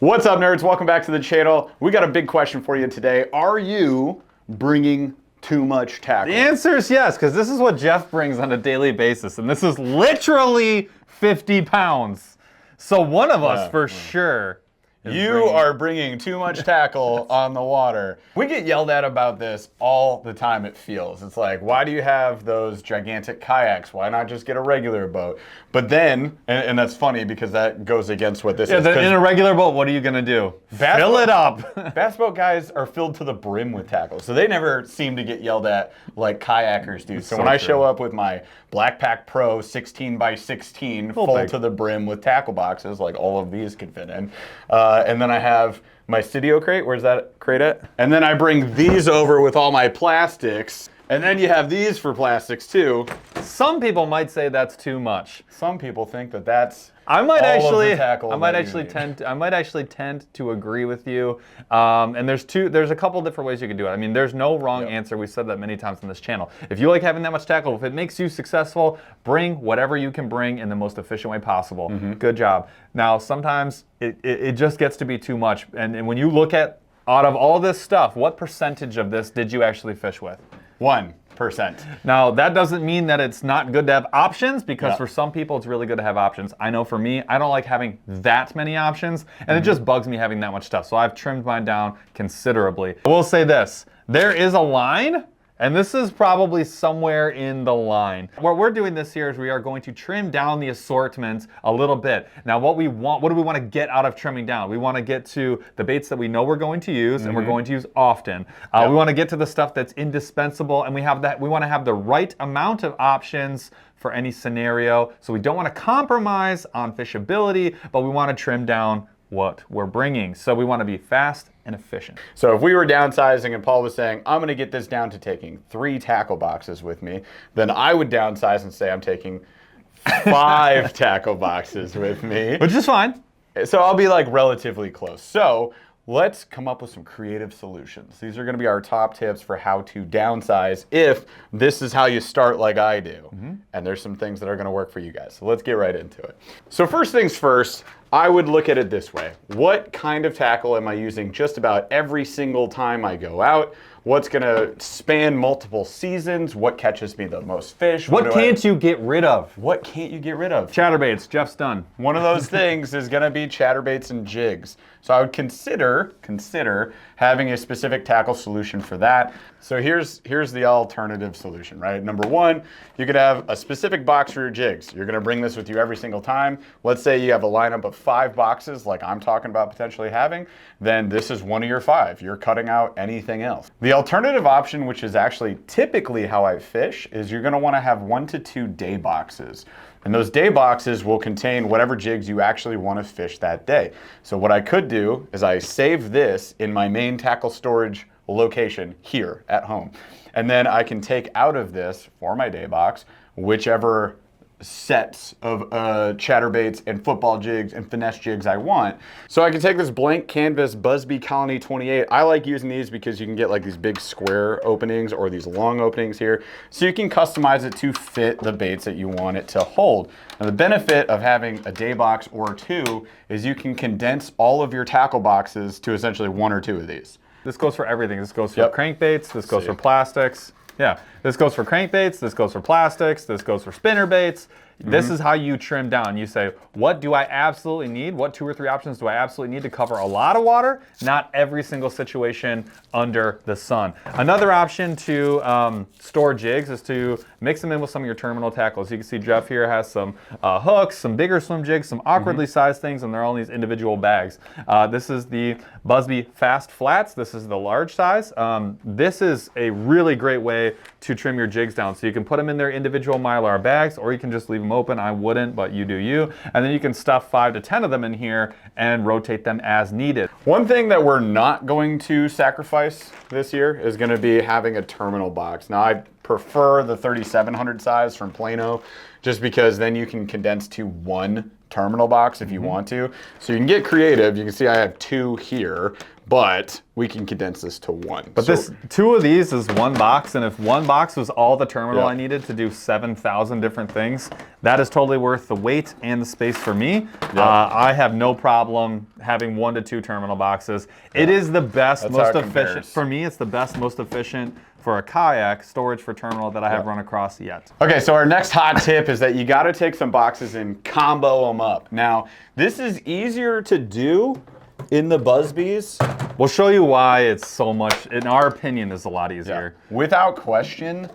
What's up, nerds? Welcome back to the channel. We got a big question for you today. Are you bringing too much tackle? The answer is yes, because this is what Jeff brings on a daily basis, and this is literally 50 pounds. So one of us for sure. You are bringing too much tackle on the water. We get yelled at about this all the time, it feels. It's like, why do you have those gigantic kayaks? Why not just get a regular boat? But then, and that's funny because that goes against what this is. In a regular boat, what are you gonna do? Fill it up. Bass boat guys are filled to the brim with tackle, so they never seem to get yelled at like kayakers do. So when I show up with my Blackpack Pro 16 by 16 full to the brim with tackle boxes, like all of these could fit in, and then I have my studio crate. Where's that crate at? And then I bring these over with all my plastics. And then you have these for plastics too. Some people might say that's too much. Some people think that that's I might actually tackle tend to agree with you. And there's a couple different ways you can do it. I mean, there's no wrong answer. We said that many times on this channel. If you like having that much tackle, if it makes you successful, bring whatever you can bring in the most efficient way possible. Good job. Now, sometimes it just gets to be too much. And when you look at, out of all this stuff, what percentage of this did you actually fish with? 1%. Now, that doesn't mean that it's not good to have options, because for some people it's really good to have options. I know for me, I don't like having that many options, and it just bugs me having that much stuff. So I've trimmed mine down considerably. I will say this, there is a line, and this is probably somewhere in the line. What we're doing this year is we are going to trim down the assortment a little bit. Now what do we want to get out of trimming down? We want to get to the baits that we know we're going to use and we're going to use often. We want to get to the stuff that's indispensable, and we want to have the right amount of options for any scenario. So we don't want to compromise on fishability, but we want to trim down what we're bringing. So we want to be fast and efficient. So if we were downsizing and Paul was saying, I'm going to get this down to taking 3 tackle boxes with me, then I would downsize and say I'm taking 5 tackle boxes with me. Which is fine. So I'll be like relatively close. So let's come up with some creative solutions. These are going to be our top tips for how to downsize if this is how you start like I do. And there's some things that are going to work for you guys. So let's get right into it. So first things first, I would look at it this way. What kind of tackle am I using just about every single time I go out? What's going to span multiple seasons? What catches me the most fish? What can't you get rid of? What can't you get rid of? Chatterbaits. Jeff's done. One of those things is going to be chatterbaits and jigs. So I would consider having a specific tackle solution for that. So here's the alternative solution, right? Number one, you could have a specific box for your jigs. You're going to bring this with you every single time. Let's say you have a lineup of 5 boxes like I'm talking about potentially having, then this is one of your 5. You're cutting out anything else. The alternative option, which is actually typically how I fish, is you're going to want to have 1 to 2 day boxes. And those day boxes will contain whatever jigs you actually want to fish that day. So what I could do is I save this in my main tackle storage location here at home. And then I can take out of this for my day box whichever sets of chatterbaits and football jigs and finesse jigs I want. So I can take this blank canvas Busby Colony 28. I like using these because you can get like these big square openings or these long openings here. So you can customize it to fit the baits that you want it to hold. Now the benefit of having a day box or 2 is you can condense all of your tackle boxes to essentially 1 or 2 of these. This goes for everything. This goes for crankbaits, this goes for plastics. Yeah, this goes for crankbaits, this goes for plastics, this goes for spinner baits. This is how you trim down. You say, what do I absolutely need? What 2 or 3 options do I absolutely need to cover a lot of water? Not every single situation under the sun. Another option to store jigs is to mix them in with some of your terminal tackles. You can see Jeff here has some hooks, some bigger swim jigs, some awkwardly sized things, and they're all in these individual bags. This is the Busby Fast Flats. This is the large size. This is a really great way to trim your jigs down. So you can put them in their individual Mylar bags, or you can just leave them open. I wouldn't, but you do you. And then you can stuff 5 to 10 of them in here and rotate them as needed. One thing that we're not going to sacrifice this year is going to be having a terminal box. Now, I prefer the 3700 size from Plano, just because then you can condense to 1 terminal box if you want to. So you can get creative. You can see I have 2 here, but we can condense this to 1. But so, 2 of these is 1 box, and if 1 box was all the terminal Yeah. I needed to do 7,000 different things, that is totally worth the weight and the space for me. Yeah. I have no problem having 1 to 2 terminal boxes. It is the best, That's most how it efficient. compares. For me, it's the best, most efficient for a kayak storage for terminal that I have run across yet. Okay, so our next hot tip is that you got to take some boxes and combo them up. Now, this is easier to do in the Busby's. We'll show you why it's so much, in our opinion, is a lot easier. Without question,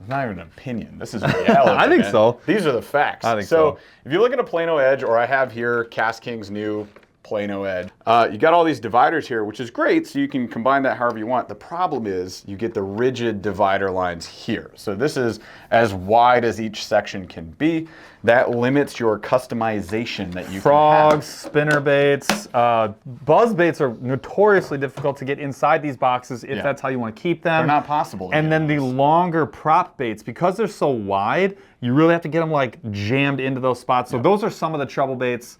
it's not even an opinion. This is reality. I think man. so. These are the facts. I think so. If you look at a Plano Edge, or I have here Cast King's new Plano Edge, you got all these dividers here, which is great, so you can combine that however you want. The problem is you get the rigid divider lines here. So this is as wide as each section can be. That limits your customization that you Frogs, can spinner baits, buzz baits are notoriously difficult to get inside these boxes if that's how you want to keep them. They're not possible. And then the longer prop baits, because they're so wide, you really have to get them like jammed into those spots. So those are some of the trouble baits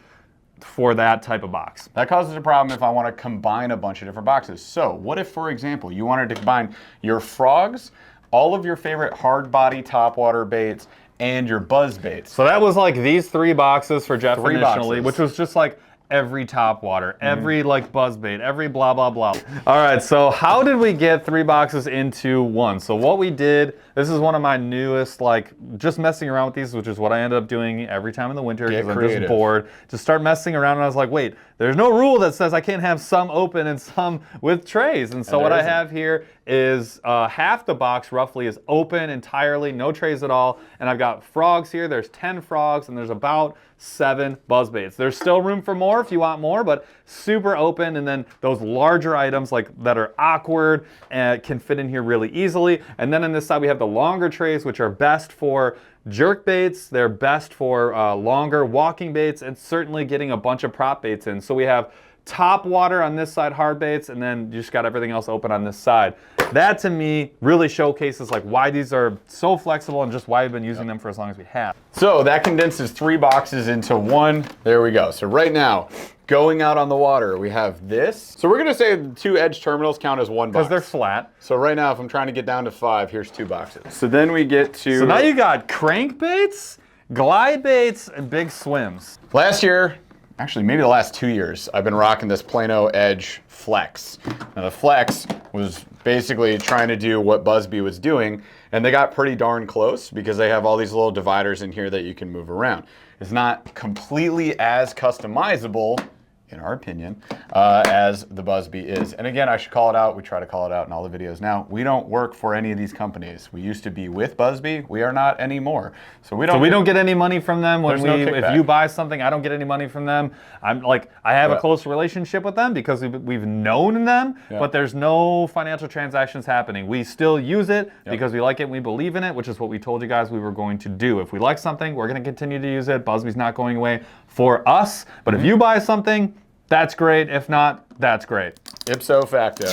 for that type of box. That causes a problem if I want to combine a bunch of different boxes. So what if, for example, you wanted to combine your frogs, all of your favorite hard body topwater baits, and your buzz baits? So that was like these 3 boxes for Jeff 3 initially, boxes. which was just like every topwater, every like buzz bait, every blah, blah, blah. All right, so how did we get 3 boxes into 1? So what we did, this is one of my newest, like just messing around with these, which is what I ended up doing every time in the winter because I'm just bored. Just start messing around, and I was like, wait, there's no rule that says I can't have some open and some with trays. And so what I have here is half the box roughly is open entirely, no trays at all. And I've got frogs here. There's 10 frogs, and there's about 7 buzz baits. There's still room for more if you want more, but super open. And then those larger items like that are awkward can fit in here really easily. And then on this side we have the longer trays, which are best for jerk baits. They're best for longer walking baits, and certainly getting a bunch of prop baits in. So we have top water on this side, hard baits, and then you just got everything else open on this side. That to me really showcases like why these are so flexible and just why we've been using them for as long as we have. So that condenses 3 boxes into 1. There we go. So right now, going out on the water, we have this. So we're gonna say the 2 edge terminals count as 1 box. Because they're flat. So right now, if I'm trying to get down to 5, here's 2 boxes. So then we get to... So now you got crankbaits, glide baits, and big swims. Last year, actually maybe the last 2 years, I've been rocking this Plano Edge Flex. Now the Flex was basically trying to do what Busby was doing, and they got pretty darn close because they have all these little dividers in here that you can move around. It's not completely as customizable, in our opinion, as the Busby is. And again, I should call it out. We try to call it out in all the videos now. We don't work for any of these companies. We used to be with Busby. We are not anymore. So we don't get any money from them when if you buy something. I don't get any money from them. I have a close relationship with them because we've known them, but there's no financial transactions happening. We still use it because we like it and we believe in it, which is what we told you guys we were going to do. If we like something, we're going to continue to use it. Busby's not going away for us. But if you buy something, that's great. If not, that's great. Ipso facto.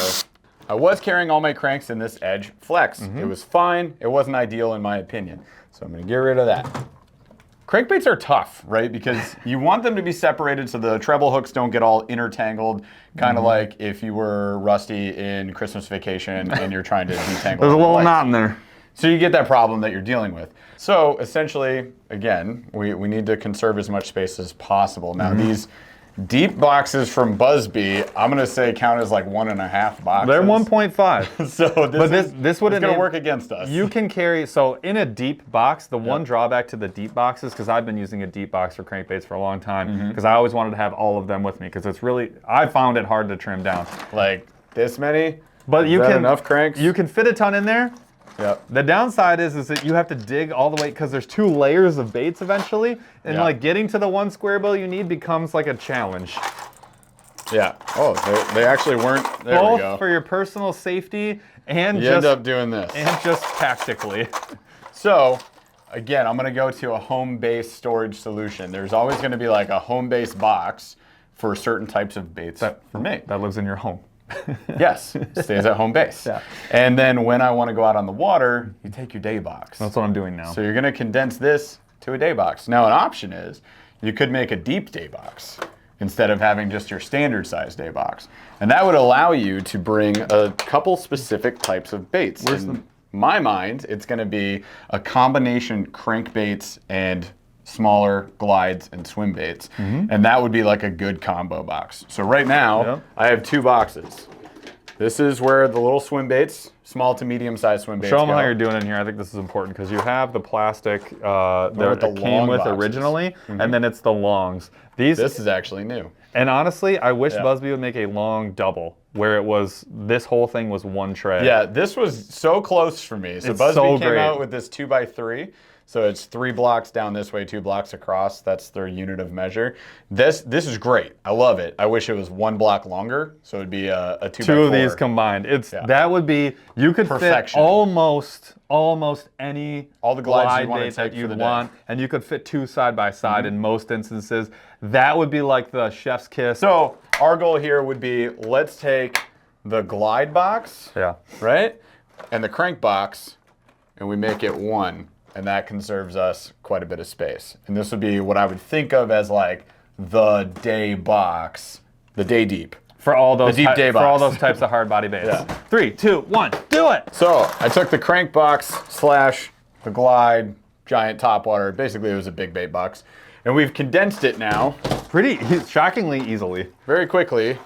I was carrying all my cranks in this Edge Flex. It was fine. It wasn't ideal in my opinion. So I'm going to get rid of that. Crankbaits are tough, right? Because you want them to be separated so the treble hooks don't get all intertangled, kind of like if you were Rusty in Christmas Vacation and you're trying to detangle. There's a little knot in there. So you get that problem that you're dealing with. So essentially, again, we need to conserve as much space as possible. Now these deep boxes from Busby, I'm gonna say count as like 1.5 boxes. They're 1.5. So this would gonna work against us. You can carry, so in a deep box, the one drawback to the deep boxes, because I've been using a deep box for crankbaits for a long time, because I always wanted to have all of them with me, because it's really, I found it hard to trim down. Like this many? But Is that enough cranks? You can fit a ton in there. Yep. The downside is that you have to dig all the way, because there's 2 layers of baits eventually, and like getting to the 1 square bill you need becomes like a challenge. Yeah. Oh, they actually weren't. There we go. Both for your personal safety and you end up doing this. And just tactically. So, again, I'm gonna go to a home-based storage solution. There's always gonna be like a home-based box for certain types of baits for me. That lives in your home. Yes, stays at home base. Yeah. And then when I want to go out on the water, you take your day box. That's what I'm doing now. So you're going to condense this to a day box. Now an option is you could make a deep day box instead of having just your standard size day box. And that would allow you to bring a couple specific types of baits. In my mind, it's gonna be a combination crankbaits and smaller glides and swim baits. And that would be like a good combo box. So right now, I have 2 boxes. This is where the little swim baits, small to medium sized swim baits Show them go. how you're doing it here. I think this is important because you have the plastic that it came with originally, and then it's the longs. This is actually new. And honestly, I wish Busby would make a long double where it was, this whole thing was one tray. Yeah, this was so close for me. So Busby came out with this 2x3. So it's 3 blocks down this way, 2 blocks across. That's their unit of measure. This is great. I love it. I wish it was 1 block longer. So it'd be a 2x4. 2 of these combined. That would be, you could fit almost any all the glide bait that you'd want, and you could fit 2 side by side in most instances. That would be like the chef's kiss. So our goal here would be, let's take the glide box, right, and the crank box, and we make it one. And that conserves us quite a bit of space. And this would be what I would think of as like the day box, the day deep. For all those deep day box. For all those types of hard body baits. 3, 2, 1, do it! So I took the crank box / the glide giant topwater. Basically it was a big bait box. And we've condensed it now. Pretty shockingly easily. Very quickly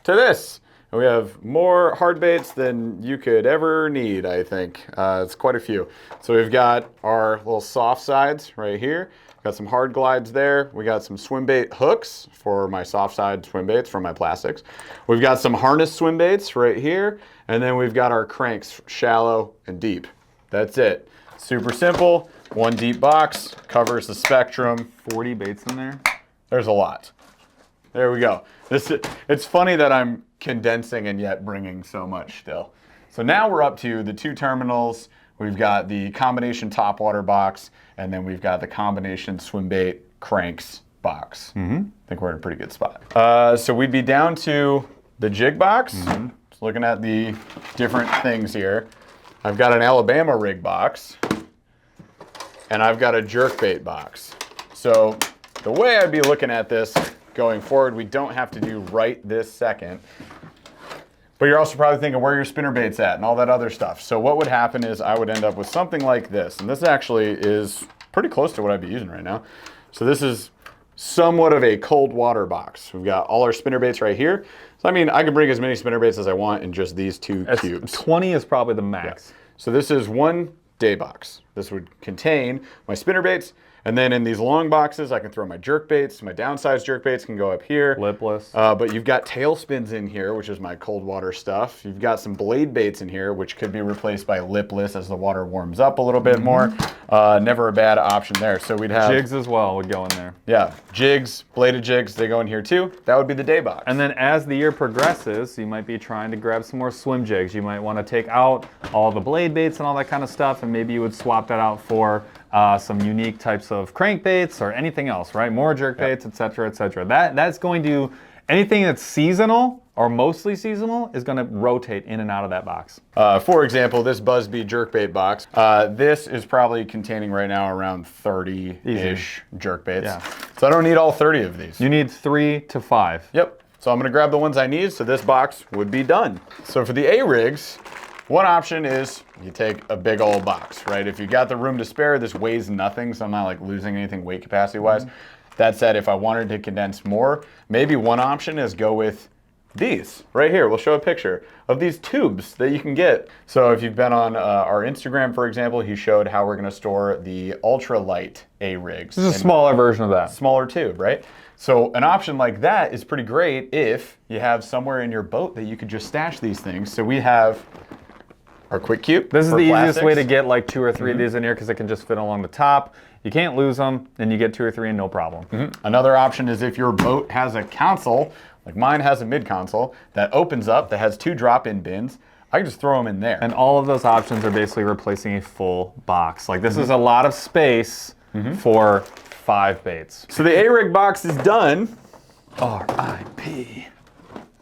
to this. We have more hard baits than you could ever need, I think. It's quite a few. So we've got our little soft sides right here. Got some hard glides there. We got some swim bait hooks for my soft side swim baits from my plastics. We've got some harness swim baits right here. And then we've got our cranks, shallow and deep. That's it. Super simple. 1 deep box, covers the spectrum. 40 baits in there. There's a lot. There we go. It's funny that I'm condensing and yet bringing so much still. So now we're up to the 2 terminals. We've got the combination topwater box, and then we've got the combination swim bait cranks box. I think we're in a pretty good spot. So we'd be down to the jig box. Just looking at the different things here. I've got an Alabama rig box, and I've got a jerkbait box. So the way I'd be looking at this going forward, we don't have to do right this second. But you're also probably thinking where your spinnerbait's at and all that other stuff. So what would happen is I would end up with something like this. And this actually is pretty close to what I'd be using right now. So this is somewhat of a cold water box. We've got all our spinnerbaits right here. So I mean, I can bring as many spinnerbaits as I want in just these 2 cubes. 20 is probably the max. So this is 1 day box. This would contain my spinnerbaits. And then in these long boxes, I can throw my jerk baits. My downsized jerk baits can go up here. Lipless. But you've got tail spins in here, which is my cold water stuff. You've got some blade baits in here, which could be replaced by lipless as the water warms up a little bit more. Never a bad option there. So we'd have jigs as well would go in there. Yeah, jigs, bladed jigs, they go in here too. That would be the day box. And then as the year progresses, you might be trying to grab some more swim jigs. You might want to take out all the blade baits and all that kind of stuff, and maybe you would swap that out for some unique types of crankbaits or anything else, right? More jerk baits, et cetera, et cetera. That's going to, anything that's seasonal or mostly seasonal is going to rotate in and out of that box. For example, this Busby jerkbait box, this is probably containing right now around 30-ish jerkbaits. So I don't need all 30 of these. You need 3 to 5. Yep. So I'm going to grab the ones I need, so this box would be done. So for the A-rigs, one option is you take a big old box, right? If you got the room to spare, this weighs nothing, so I'm not like losing anything weight capacity wise. That said, if I wanted to condense more, maybe one option is go with these right here. We'll show a picture of these tubes that you can get. So if you've been on our Instagram, for example, he showed how we're gonna store the ultralight A-rigs. This is a smaller version of that. Smaller tube, right? So an option like that is pretty great if you have somewhere in your boat that you could just stash these things. So we have our quick cube. This is the easiest way to get like 2 or 3 of these in here because it can just fit along the top. You can't lose them, and you get 2 or 3 and no problem. Another option is if your boat has a console, like mine has a mid-console, that opens up, that has 2 drop-in bins, I can just throw them in there. And all of those options are basically replacing a full box. Like this is a lot of space for 5 baits. So the A-rig box is done. R.I.P.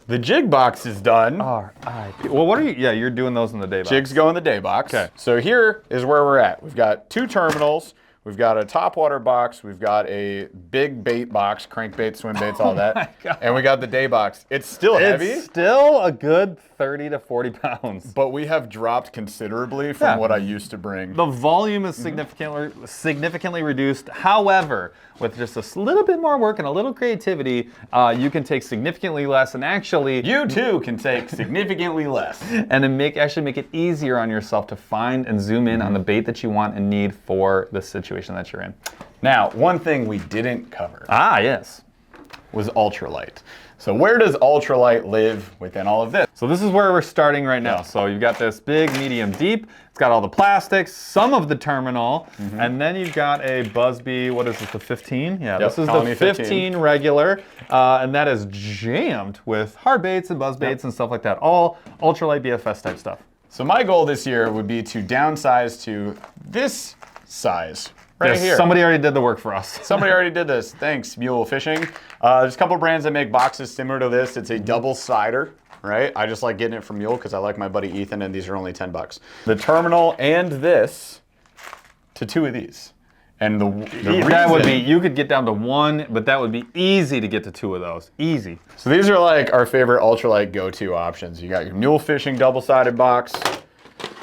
The jig box is done. R.I.P. Well, what are you? Yeah, you're doing those in the day box. Jigs go in the day box. Okay. So here is where we're at. We've got 2 terminals. we've got a topwater box, we've got a big bait box, crankbait, swim baits, all that, and we got the day box. It's still heavy. It's still a good 30 to 40 pounds. But we have dropped considerably from what I used to bring. The volume is significantly reduced. However, with just a little bit more work and a little creativity, you can take significantly less, and actually You too can take significantly less. And then actually make it easier on yourself to find and zoom in on the bait that you want and need for the situation that you're in. Now, one thing we didn't cover Yes. was ultralight. So where does ultralight live within all of this? So this is where we're starting right now. So you've got this big, medium, deep. It's got all the plastics, some of the terminal, and then you've got a Busby, what is this, the 15? Yeah, this is Colony the 15 regular, and that is jammed with hard baits and buzz baits and stuff like that. All ultralight BFS type stuff. So my goal this year would be to downsize to this size right here. Somebody already did the work for us. Somebody already did this. Thanks, BurlyFishing. There's a couple brands that make boxes similar to this. It's a double sider, right? I just like getting it from Mule because I like my buddy Ethan, and these are only 10 bucks. The terminal and this to 2 of these. And the that would be, you could get down to 1, but that would be easy to get to 2 of those. Easy. So these are like our favorite ultralight go-to options. You got your Mule Fishing double-sided box.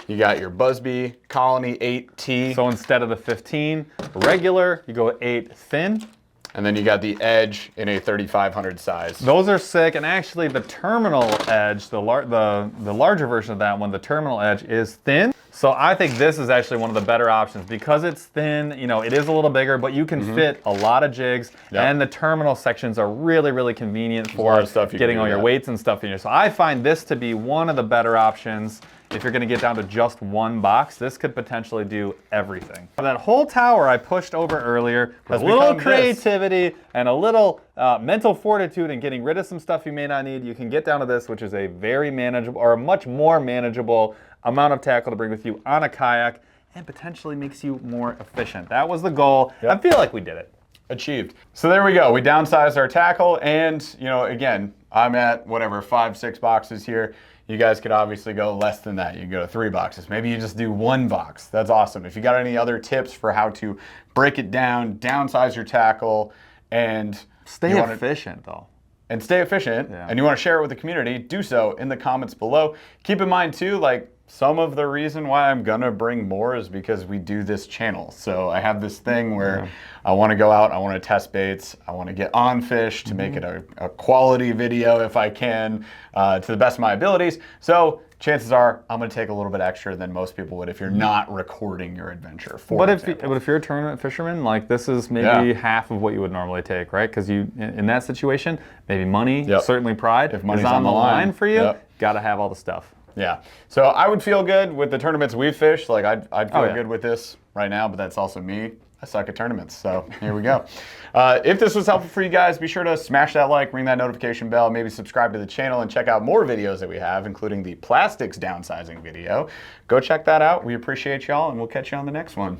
You got your Busby Colony 8T. So instead of the 15 regular, you go 8 thin. And then you got the Edge in a 3500 size. Those are sick, and actually the terminal edge, the larger version of that one, the terminal edge is thin. So I think this is actually one of the better options because it's thin, you know, it is a little bigger, but you can fit a lot of jigs, and the terminal sections are really, really convenient for getting all your weights and stuff in here. So I find this to be one of the better options. If you're gonna get down to just 1 box, this could potentially do everything. That whole tower I pushed over earlier with a little creativity and a little mental fortitude and getting rid of some stuff you may not need, you can get down to this, which is a very manageable, or a much more manageable amount of tackle to bring with you on a kayak, and potentially makes you more efficient. That was the goal. I feel like we did it. Achieved. So there we go. We downsized our tackle, and you know, again, I'm at whatever 5, 6 boxes here. You guys could obviously go less than that. You can go to 3 boxes. Maybe you just do 1 box. That's awesome. If you got any other tips for how to break it down, downsize your tackle, and stay efficient though. And stay efficient, and you want to share it with the community, do so in the comments below. Keep in mind too, like, some of the reason why I'm gonna bring more is because we do this channel. So I have this thing where I wanna go out, I wanna test baits, I wanna get on fish to make it a quality video if I can, to the best of my abilities. So chances are I'm gonna take a little bit extra than most people would if you're not recording your adventure, for example. But if you're a tournament fisherman, like this is maybe half of what you would normally take, right? Because you, in that situation, maybe money, certainly pride, if money's on the line for you, gotta have all the stuff. Yeah, so I would feel good with the tournaments we've fished. Like I'd feel good with this right now, but that's also me. I suck at tournaments, so here we go. If this was helpful for you guys, be sure to smash that like, ring that notification bell, maybe subscribe to the channel, and check out more videos that we have, including the plastics downsizing video. Go check that out. We appreciate y'all, and we'll catch you on the next one.